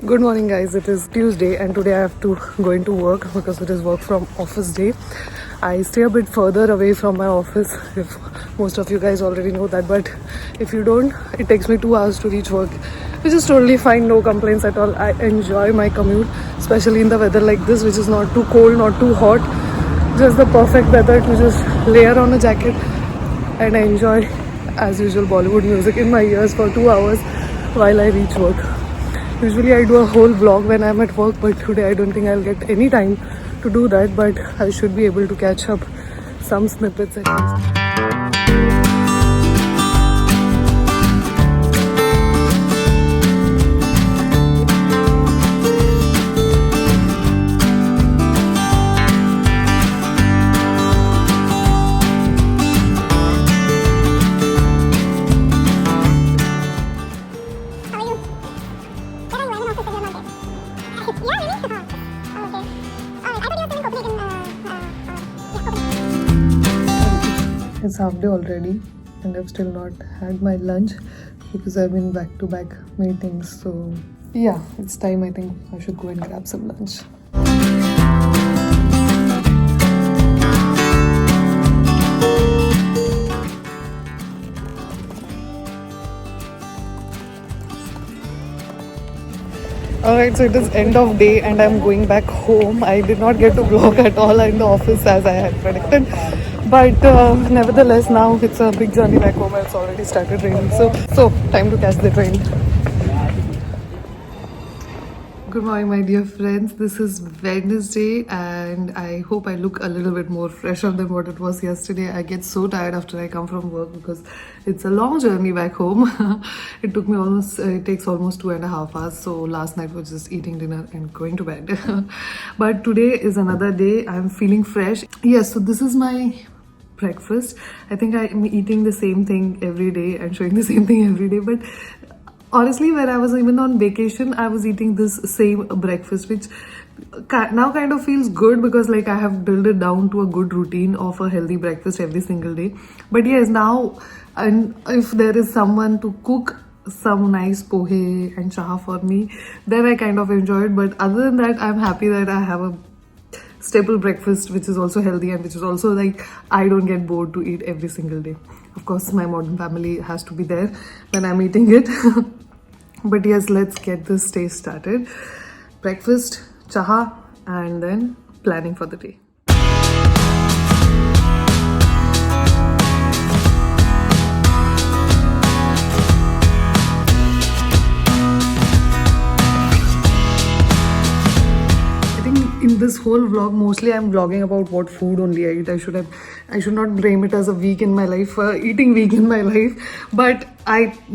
Good morning, guys. It is Tuesday, and today I have to go into work because it is work from office day. I stay a bit further away from my office. If most of you guys already know that, but if you don't, it takes me 2 hours to reach work, which is totally fine. No complaints at all. I enjoy my commute, especially in the weather like this, which is not too cold, not too hot. Just the perfect weather to just layer on a jacket, and I enjoy, as usual, Bollywood music in my ears for 2 hours while I reach work. Usually I do a whole vlog when I'm at work, but today I don't think I'll get any time to do that, but I should be able to catch up some snippets at least. It's half day already and I've still not had my lunch because I've been back to back meetings. So yeah, it's time. I think I should go and grab some lunch. Alright, so it is end of day and I'm going back home. I did not get to vlog at all in the office as I had predicted. But nevertheless, now it's a big journey back home. It's already started raining. So time to catch the train. Good morning, my dear friends. This is Wednesday and I hope I look a little bit more fresher than what it was yesterday. I get so tired after I come from work because it's a long journey back home. It takes almost 2.5 hours. So last night was just eating dinner and going to bed. But today is another day. I'm feeling fresh. Yes, so this is my breakfast. I think I'm eating the same thing every day and showing the same thing every day, but honestly, when I was even on vacation, I was eating this same breakfast, which now kind of feels good because like I have built it down to a good routine of a healthy breakfast every single day. But yes, now, and if there is someone to cook some nice pohe and chaha for me, then I kind of enjoy it. But other than that, I'm happy that I have a staple breakfast which is also healthy and which is also like I don't get bored to eat every single day. Of course, my modern family has to be there when I'm eating it. But yes, let's get this day started. Breakfast, chaha, and then planning for the day. In this whole vlog, mostly I'm vlogging about what food only I eat. I should not blame it as a week in my life, eating week in my life. But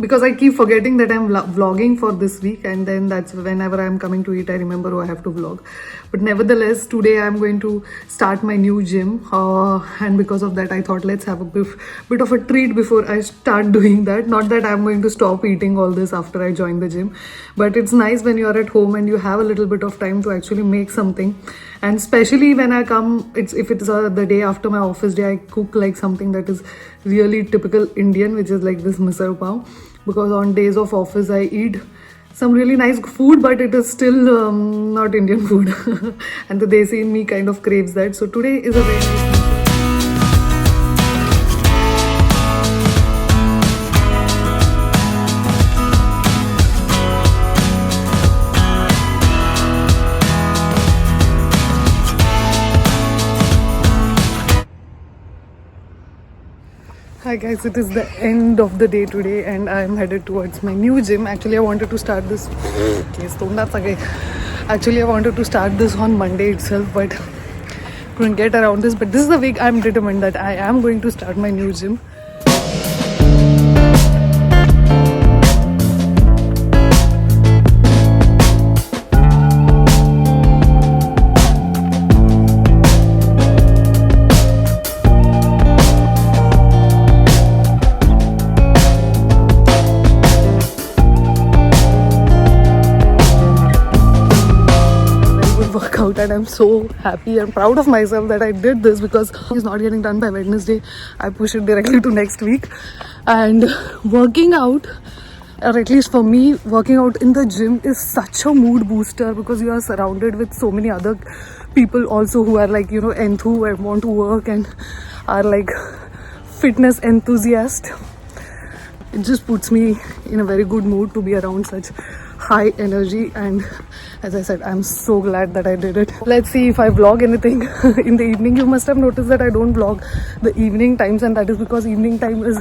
because I keep forgetting that I'm vlogging for this week, and then that's whenever I'm coming to eat, I remember, oh, I have to vlog. But nevertheless, today I'm going to start my new gym, and because of that, I thought let's have a bit of a treat before I start doing that. Not that I'm going to stop eating all this after I join the gym, but it's nice when you're at home and you have a little bit of time to actually make something. And especially when I come, if it's the day after my office day, I cook like something that is really typical Indian, which is like this misal pav. Because on days of office, I eat some really nice food, but it is still not Indian food. And the desi in me kind of craves that. So today is a very nice. Hi guys, it is the end of the day today and I am headed towards my new gym. Actually, I wanted to start this. Actually, I wanted to start this on Monday itself, but couldn't get around this. But this is the week I'm determined that I am going to start my new gym. Workout and I'm so happy and proud of myself that I did this because it's not getting done by Wednesday. I push it directly to next week. And working out or at least for me, working out in the gym is such a mood booster because you are surrounded with so many other people also who are like, you know, enthu and want to work and are like fitness enthusiasts. It just puts me in a very good mood to be around such high energy, and as I said, I'm so glad that I did it. Let's see if I vlog anything in the evening. You must have noticed that I don't vlog the evening times, and that is because evening time is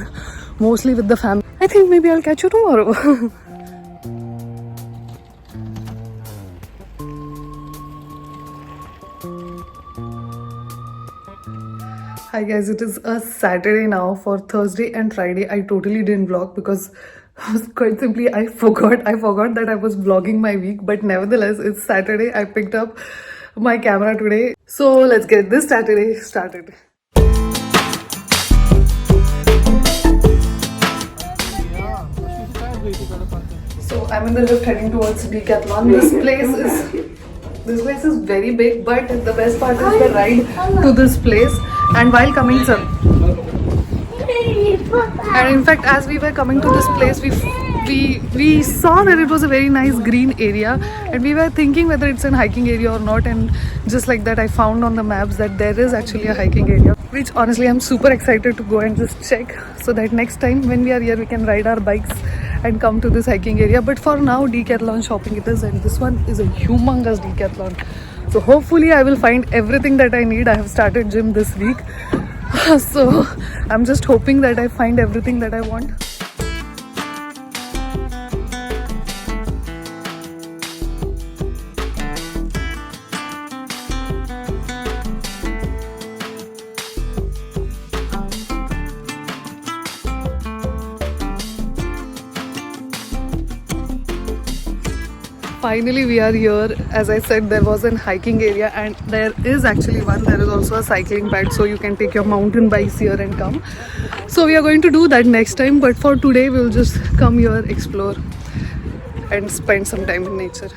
mostly with the family. I think maybe I'll catch you tomorrow. Hi guys, it is a Saturday now. For Thursday and Friday I totally didn't vlog because quite simply I forgot that I was vlogging my week, but nevertheless it's Saturday. I picked up my camera today, so let's get this Saturday started. So I'm in the lift heading towards Decathlon. This place is very big, but the best part is the ride to this place. And while coming, and in fact, as we were coming to this place, we saw that it was a very nice green area, and we were thinking whether it's an hiking area or not. And just like that, I found on the maps that there is actually a hiking area, which honestly I'm super excited to go and just check, so that next time when we are here, we can ride our bikes and come to this hiking area. But for now, Decathlon shopping it is, and this one is a humongous Decathlon. So hopefully I will find everything that I need. I have started gym this week, so I'm just hoping that I find everything that I want. Finally we are here. As I said, there was an hiking area, and there is actually one. There is also a cycling pad, so you can take your mountain bikes here and come. So we are going to do that next time, but for today we'll just come here, explore and spend some time in nature.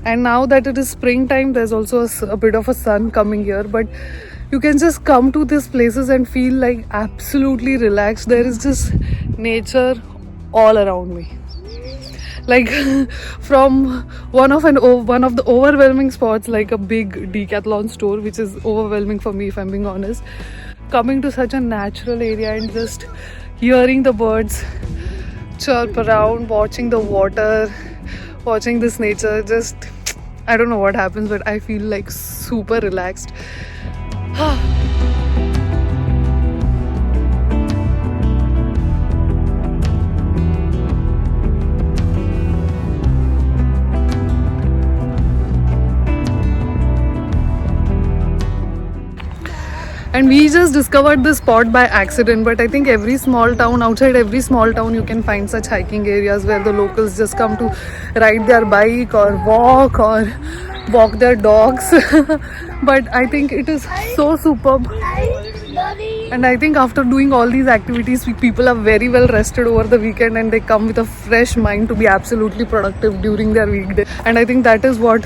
And now that it is springtime, there's also a bit of a sun coming here, but you can just come to these places and feel like absolutely relaxed. There is just nature all around me. Like from one of the overwhelming spots, like a big Decathlon store, which is overwhelming for me if I'm being honest, coming to such a natural area and just hearing the birds chirp around, watching the water, watching this nature, just I don't know what happens, but I feel like super relaxed. And we just discovered this spot by accident, but I think every small town, outside every small town, you can find such hiking areas where the locals just come to ride their bike or walk their dogs. But I think it is so superb. And I think after doing all these activities, people are very well rested over the weekend, and they come with a fresh mind to be absolutely productive during their weekday. And I think that is what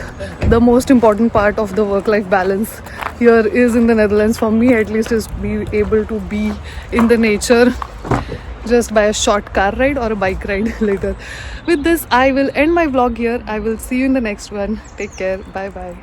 the most important part of the work-life balance here is in the Netherlands, for me at least, is be able to be in the nature just by a short car ride or a bike ride later. With this, I will end my vlog here. I will see you in the next one. Take care. Bye bye.